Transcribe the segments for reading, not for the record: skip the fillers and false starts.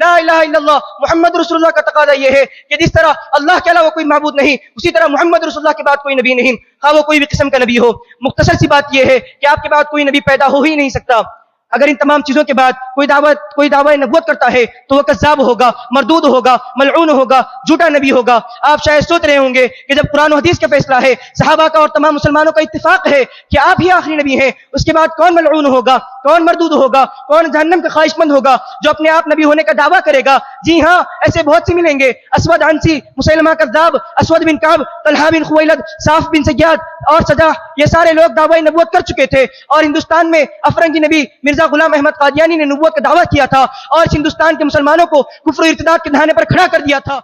لا الہ الا اللہ محمد رسول اللہ کا تقاضا یہ ہے کہ جس طرح اللہ کے علاوہ کوئی معبود نہیں، اسی طرح محمد رسول اللہ کے بعد کوئی نبی نہیں، خواہ وہ کوئی بھی قسم کا نبی ہو۔ مختصر سی بات یہ ہے کہ آپ کے بعد کوئی نبی پیدا ہو ہی نہیں سکتا۔ اگر ان تمام چیزوں کے بعد کوئی دعویٰ نبوت کرتا ہے تو وہ کذاب ہوگا، مردود ہوگا، ملعون ہوگا، جھوٹا نبی ہوگا۔ آپ شاید سوچ رہے ہوں گے کہ جب قرآن و حدیث کا فیصلہ ہے، صحابہ کا اور تمام مسلمانوں کا اتفاق ہے کہ آپ ہی آخری نبی ہیں، اس کے بعد کون ملعون ہوگا، کون مردود ہوگا، کون جہنم کا خواہش مند ہوگا جو اپنے آپ نبی ہونے کا دعویٰ کرے گا؟ جی ہاں، ایسے بہت سے ملیں گے۔ اسود عنسی، مسیلمہ کذاب، اسود بن کعب، طلحہ بن خویلد، صاف بن سیاد اور سجاح، یہ سارے لوگ دعوی نبوت کر چکے تھے، اور ہندوستان میں افرنگی نبی مرزا غلام احمد قادیانی نے نبوت کا دعویٰ کیا تھا اور ہندوستان کے مسلمانوں کو کفر و ارتداد کے دہانے پر کھڑا کر دیا تھا۔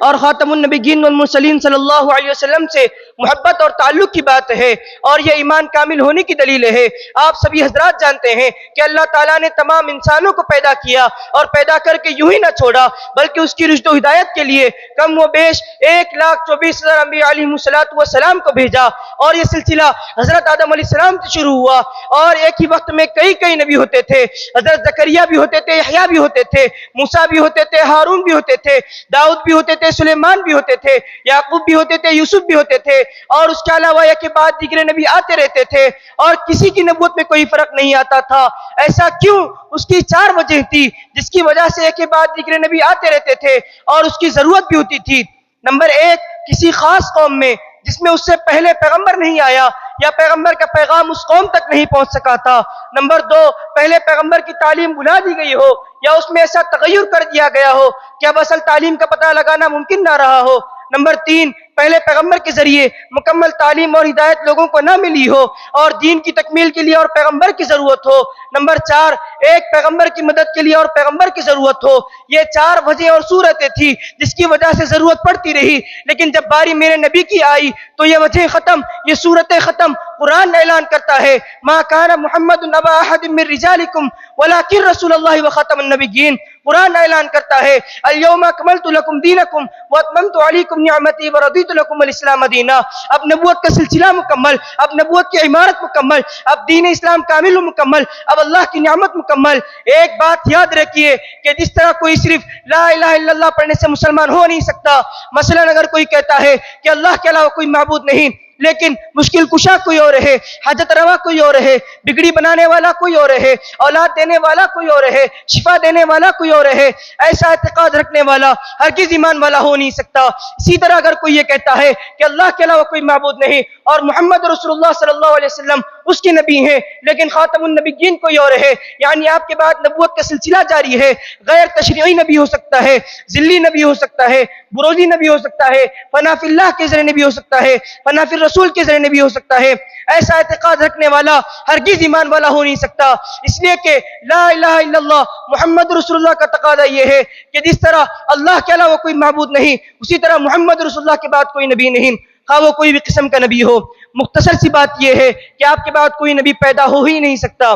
اور خاتم النبیین والمرسلین صلی اللہ علیہ وسلم سے محبت اور تعلق کی بات ہے، اور یہ ایمان کامل ہونے کی دلیل ہے۔ آپ سبھی حضرات جانتے ہیں کہ اللہ تعالیٰ نے تمام انسانوں کو پیدا کیا اور پیدا کر کے یوں ہی نہ چھوڑا، بلکہ اس کی رشد و ہدایت کے لیے کم و بیش 1,24,000 انبیاء علیہم السلام کو بھیجا، اور یہ سلسلہ حضرت آدم علیہ السلام سے شروع ہوا، اور ایک ہی وقت میں کئی نبی ہوتے تھے۔ حضرت زکریا بھی ہوتے تھے، یحییٰ بھی ہوتے تھے، موسیٰ بھی ہوتے تھے، ہارون بھی ہوتے تھے، داؤد بھی ہوتے تھے، سلیمان بھی ہوتے تھے، یعقوب بھی ہوتے تھے، یوسف بھی ہوتے تھے، اور اس کے علاوہ ایک کے بعد دیگر نبی آتے رہتے تھے، اور کسی کی نبوت میں کوئی فرق نہیں آتا تھا۔ ایسا کیوں؟ اس کی 4 وجہ تھی جس کی وجہ سے ایک کے بعد دیگر نبی آتے رہتے تھے اور اس کی ضرورت بھی ہوتی تھی۔ نمبر 1، کسی خاص قوم میں جس میں اس سے پہلے پیغمبر نہیں آیا یا پیغمبر کا پیغام اس قوم تک نہیں پہنچ سکا تھا۔ نمبر 2، پہلے پیغمبر کی تعلیم بھلا دی گئی ہو یا اس میں ایسا تغیر کر دیا گیا ہو کہ اب اصل تعلیم کا پتہ لگانا ممکن نہ رہا ہو۔ نمبر 3، پہلے پیغمبر کے ذریعے مکمل تعلیم اور ہدایت لوگوں کو نہ ملی ہو اور دین کی تکمیل کے لیے اور پیغمبر کی ضرورت ہو۔ نمبر 4، ایک پیغمبر کی مدد کے لیے اور پیغمبر کی ضرورت ہو۔ یہ 4 وجہیں اور صورتیں تھی جس کی وجہ سے ضرورت پڑتی رہی، لیکن جب باری میرے نبی کی آئی تو یہ وجہیں ختم، یہ صورتیں ختم۔ قرآن اعلان کرتا ہے ما کان محمد ابا احد من رجالکم ولکن رسول اللہ وخاتم النبیین۔ قرآن اعلان کرتا ہے الیوم اکملت لکم دینکم واتممت علیکم نعمتی ورضیت لکم الاسلام دینا۔ اب نبوت کا سلسلہ مکمل، اب نبوت کی عمارت مکمل، اب دین اسلام کامل و مکمل، اب اللہ کی نعمت مکمل۔ ایک بات یاد رکھیے کہ جس طرح کوئی صرف لا الہ الا اللہ پڑھنے سے مسلمان ہو نہیں سکتا، مثلا اگر کوئی کہتا ہے کہ اللہ کے علاوہ کوئی معبود نہیں، لیکن مشکل کشا کوئی اور ہے، حاجت روا کوئی اور ہے، بگڑی بنانے والا کوئی اور ہے، اولاد دینے والا کوئی اور ہے، شفا دینے والا کوئی اور ہے، ایسا اعتقاد رکھنے والا ہرگز ایمان والا ہو نہیں سکتا۔ اسی طرح اگر کوئی یہ کہتا ہے کہ اللہ کے علاوہ کوئی معبود نہیں اور محمد رسول اللہ صلی اللہ علیہ وسلم اس کے نبی ہیں، لیکن خاتم النبیین کوئی اور ہے، یعنی آپ کے بعد نبوت کا سلسلہ جاری ہے، غیر تشریعی نبی ہو سکتا ہے، ذلی نبی ہو سکتا ہے، بروزی نبی ہو سکتا ہے، فنا فی اللہ کے ذریعے نبی ہو سکتا ہے، فنا فی رسول کے ذریعے نبی ہو سکتا ہے، ایسا اعتقاد رکھنے والا ہرگز ایمان والا ہو نہیں سکتا۔ اس لیے کہ لا الہ الا اللہ محمد رسول اللہ کا تقاضا یہ ہے کہ جس طرح اللہ کے علاوہ کوئی معبود نہیں، اسی طرح محمد رسول اللہ کے بعد کوئی نبی نہیں، خواہ وہ کوئی بھی قسم کا نبی ہو۔ مختصر سی بات یہ ہے کہ آپ کے بعد کوئی نبی پیدا ہو ہی نہیں سکتا۔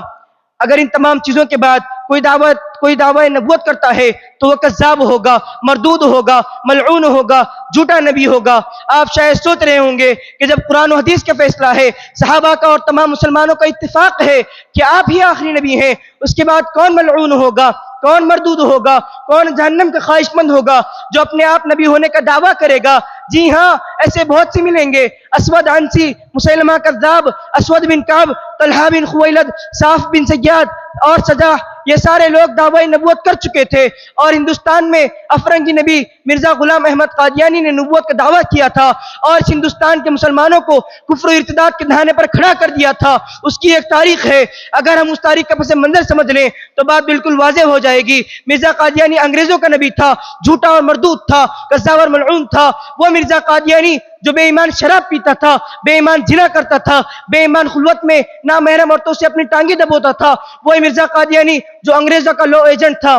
اگر ان تمام چیزوں کے بعد کوئی دعویٰ نبوت کرتا ہے تو وہ کذاب ہوگا، مردود ہوگا، ملعون ہوگا، جھوٹا نبی ہوگا۔ آپ شاید سوچ رہے ہوں گے کہ جب قرآن و حدیث کا فیصلہ ہے، صحابہ کا اور تمام مسلمانوں کا اتفاق ہے کہ آپ ہی آخری نبی ہیں، اس کے بعد کون ملعون ہوگا، کون مردود ہوگا، کون جہنم کا خواہش مند ہوگا جو اپنے آپ نبی ہونے کا دعویٰ کرے گا؟ جی ہاں، ایسے بہت سے ملیں گے۔ اسود عنسی، مسیلمہ کذاب، اسود بن کعب، طلحہ بن خویلد، صاف بن سیاد اور سجاح، یہ سارے لوگ دعوی نبوت کر چکے تھے، اور ہندوستان میں افرنگی نبی مرزا غلام احمد قادیانی نے نبوت کا دعویٰ کیا تھا اور ہندوستان کے مسلمانوں کو کفر و ارتداد کے دہانے پر کھڑا کر دیا تھا۔ اس کی ایک تاریخ ہے، اگر ہم اس تاریخ کا پس منظر سمجھ لیں تو بات بالکل واضح ہو جائے گی۔ مرزا قادیانی انگریزوں کا نبی تھا، جھوٹا اور مردود تھا، کذاب اور ملعون تھا۔ وہ مرزا قادیانی جو بے ایمان شراب پیتا تھا، بے ایمان زنا کرتا تھا، بے ایمان خلوت میں نامحرم عورتوں سے اپنی ٹانگیں دبوتا تھا، وہی مرزا قادیانی جو انگریزوں کا لو ایجنٹ تھا۔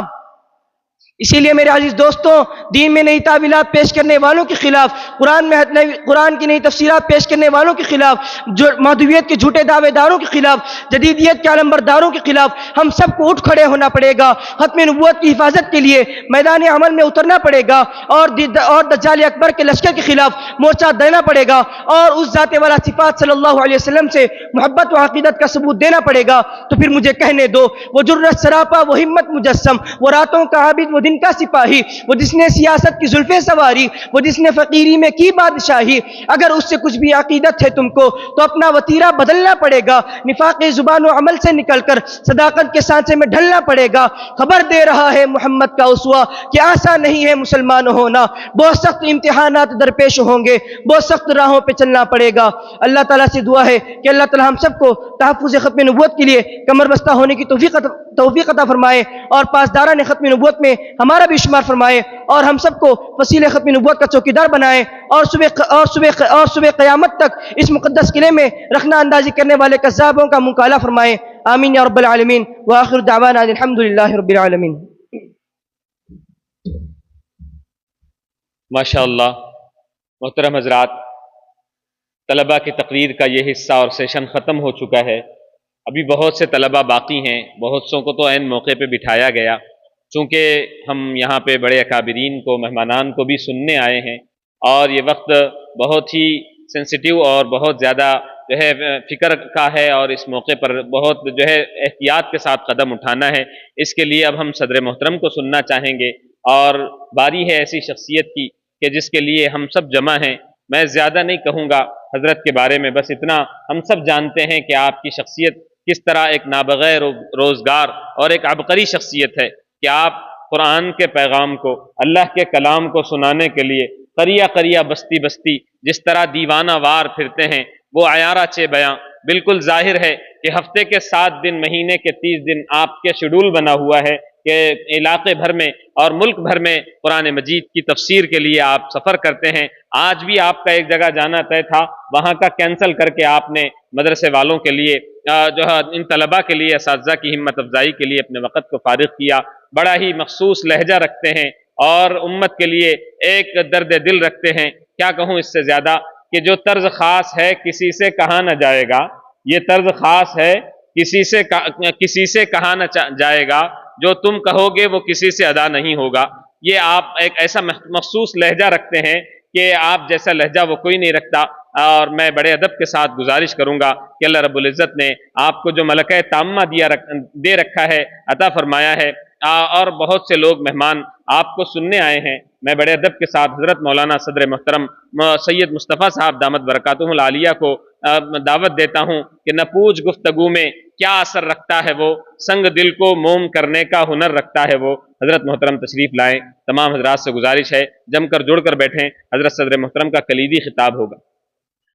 اسی لیے میرے عزیز دوستوں، دین میں نئی تعویلات پیش کرنے والوں کے خلاف، قرآن کی نئی تفسیرات پیش کرنے والوں کے خلاف، جو مہدویت کے جھوٹے دعوے داروں کے خلاف، جدیدیت کے علمبرداروں کے خلاف ہم سب کو اٹھ کھڑے ہونا پڑے گا۔ ختم نبوت کی حفاظت کے لیے میدان عمل میں اترنا پڑے گا، اور دجال اکبر کے لشکر کے خلاف مورچہ دینا پڑے گا، اور اس ذات والا صفات صلی اللہ علیہ وسلم سے محبت و عقیدت کا ثبوت دینا پڑے گا۔ تو پھر مجھے کہنے دو، وہ جرت سراپا، وہ ہمت مجسم، وہ راتوں کا عابد، وہ دن کا سپاہی، وہ جس نے سیاست کی زلفیں سواری، وہ جس نے فقیری میں کی بادشاہی، اگر اس سے کچھ بھی عقیدت ہے تم کو تو اپنا وتیرہ بدلنا پڑے گا، نفاق زبان و عمل سے نکل کر صداقت کے سانچے میں ڈھلنا پڑے گا۔ خبر دے رہا ہے محمد کا اسوہ کہ آسان نہیں ہے مسلمان ہونا، بہت سخت امتحانات درپیش ہوں گے، بہت سخت راہوں پہ چلنا پڑے گا۔ اللہ تعالیٰ سے دعا ہے کہ اللہ تعالیٰ ہم سب کو تحفظ ختم نبوت کے لیے کمر بستہ ہونے کی توفیق عطا فرمائے، اور پاسداران ختم نبوت میں ہمارا بھی شمار فرمائے، اور ہم سب کو وسیلہ ختم نبوت کا چوکیدار بنائے، اور صبح قیامت تک اس مقدس قلعے میں رخنہ اندازی کرنے والے کذابوں کا مکالہ فرمائے۔ آمین یا رب العالمین، وآخر دعوانا الحمدللہ رب العالمین۔ ماشاءاللہ محترم حضرات، طلبہ کی تقریر کا یہ حصہ اور سیشن ختم ہو چکا ہے۔ ابھی بہت سے طلبہ باقی ہیں، بہت سوں کو تو عین موقع پہ بٹھایا گیا، چونکہ ہم یہاں پہ بڑے اکابرین کو، مہمانان کو بھی سننے آئے ہیں، اور یہ وقت بہت ہی سینسیٹیو اور بہت زیادہ جو ہے فکر کا ہے، اور اس موقع پر بہت جو ہے احتیاط کے ساتھ قدم اٹھانا ہے۔ اس کے لیے اب ہم صدر محترم کو سننا چاہیں گے، اور باری ہے ایسی شخصیت کی کہ جس کے لیے ہم سب جمع ہیں۔ میں زیادہ نہیں کہوں گا حضرت کے بارے میں، بس اتنا ہم سب جانتے ہیں کہ آپ کی شخصیت کس طرح ایک نابغیر روزگار اور ایک عبقری شخصیت ہے، کہ آپ قرآن کے پیغام کو، اللہ کے کلام کو سنانے کے لیے قریہ قریہ بستی بستی جس طرح دیوانہ وار پھرتے ہیں، وہ عیارہ چے بیاں۔ بالکل ظاہر ہے کہ ہفتے کے 7 دن، مہینے کے 30 دن آپ کے شیڈول بنا ہوا ہے کہ علاقے بھر میں اور ملک بھر میں قرآن مجید کی تفسیر کے لیے آپ سفر کرتے ہیں۔ آج بھی آپ کا ایک جگہ جانا طے تھا، وہاں کا کینسل کر کے آپ نے مدرسے والوں کے لیے، جو ہے ان طلباء کے لیے، اساتذہ کی ہمت افزائی کے لیے اپنے وقت کو فارغ کیا۔ بڑا ہی مخصوص لہجہ رکھتے ہیں اور امت کے لیے ایک درد دل رکھتے ہیں۔ کیا کہوں اس سے زیادہ کہ جو طرز خاص ہے کسی سے کہا نہ جائے گا، یہ طرز خاص ہے کسی سے کہا نہ جائے گا، جو تم کہو گے وہ کسی سے ادا نہیں ہوگا۔ یہ آپ ایک ایسا مخصوص لہجہ رکھتے ہیں کہ آپ جیسا لہجہ وہ کوئی نہیں رکھتا، اور میں بڑے ادب کے ساتھ گزارش کروں گا کہ اللہ رب العزت نے آپ کو جو ملکہ تامہ دے رکھا ہے، عطا فرمایا ہے، اور بہت سے لوگ مہمان آپ کو سننے آئے ہیں۔ میں بڑے ادب کے ساتھ حضرت مولانا صدر محترم سید مصطفیٰ صاحب دامت برکاتہ العالیہ کو دعوت دیتا ہوں کہ نہ پوچھ گفتگو میں کیا اثر رکھتا ہے وہ، سنگ دل کو موم کرنے کا ہنر رکھتا ہے وہ۔ حضرت محترم تشریف لائیں۔ تمام حضرات سے گزارش ہے جم کر جڑ کر بیٹھیں، حضرت صدر محترم کا کلیدی خطاب ہوگا۔